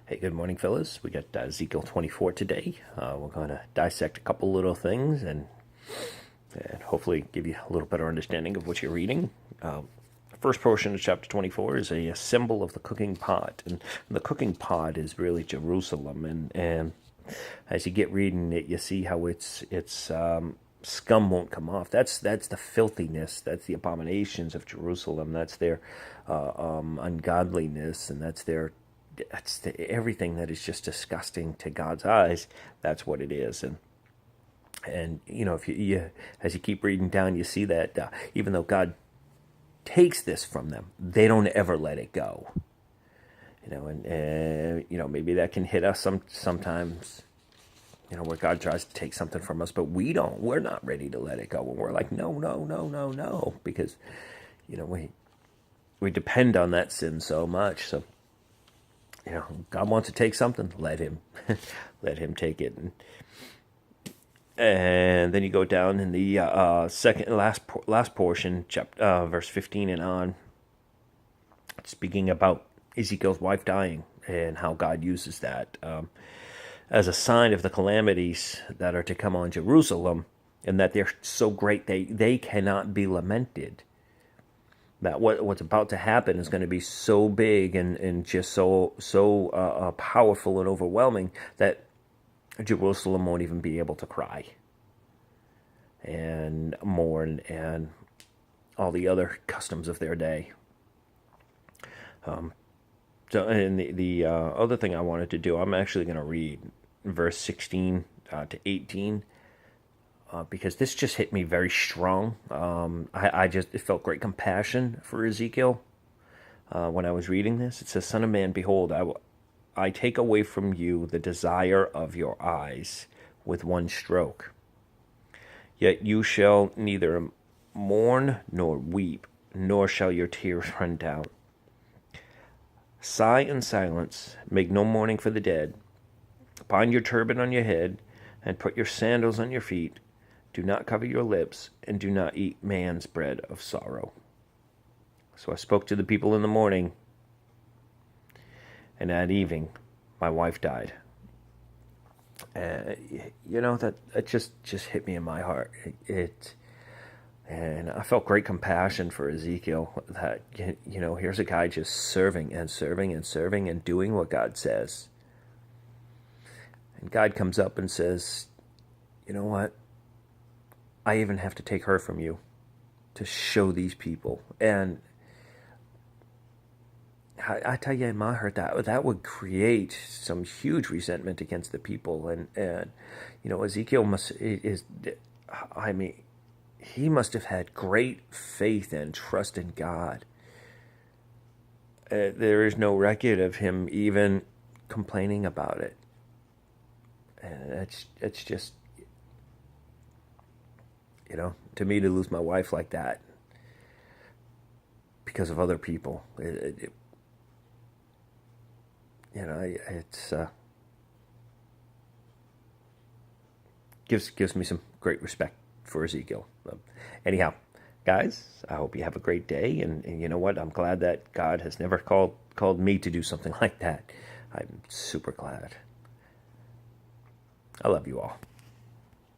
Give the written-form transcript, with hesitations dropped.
Hey, good morning, fellas. We got Ezekiel 24 today. We're going to dissect a couple little things and hopefully give you a little better understanding of what you're reading. The first portion of chapter 24 is a symbol of the cooking pot, and the cooking pot is really Jerusalem. And as you get reading it, you see how it's scum won't come off. That's the filthiness. That's the abominations of Jerusalem. That's their ungodliness, and everything that is just disgusting to God's eyes. That's what it is. And if you as you keep reading down, you see that even though God takes this from them, they don't ever let it go. And maybe that can hit us sometimes. Where God tries to take something from us, but we don't. We're not ready to let it go. And we're like, no, no, no, no, no, because we depend on that sin so much. So God wants to take something, let him take it. And then you go down in the last portion, verse 15 and on, speaking about Ezekiel's wife dying and how God uses that as a sign of the calamities that are to come on Jerusalem, and that they're so great they cannot be lamented. That what's about to happen is going to be so big and just so powerful and overwhelming that Jerusalem won't even be able to cry and mourn and all the other customs of their day. And the other thing I wanted to do, I'm actually going to read verse 16 to 18. Because this just hit me very strong. I just felt great compassion for Ezekiel when I was reading this. It says, "Son of man, behold, I take away from you the desire of your eyes with one stroke. Yet you shall neither mourn nor weep, nor shall your tears run down. Sigh in silence, make no mourning for the dead. Bind your turban on your head, and put your sandals on your feet. Do not cover your lips, and do not eat man's bread of sorrow." So I spoke to the people in the morning, and at evening my wife died. That just hit me in my heart. And I felt great compassion for Ezekiel, that here's a guy just serving and serving and serving and doing what God says. And God comes up and says, "You know what? I even have to take her from you to show these people." And I tell you, in my heart, that would create some huge resentment against the people. And Ezekiel he must have had great faith and trust in God. There is no record of him even complaining about it. And it's just, to me, to lose my wife like that because of other people, it's gives me some great respect for Ezekiel. Anyhow, guys, I hope you have a great day, and you know what? I'm glad that God has never called me to do something like that. I'm super glad. I love you all.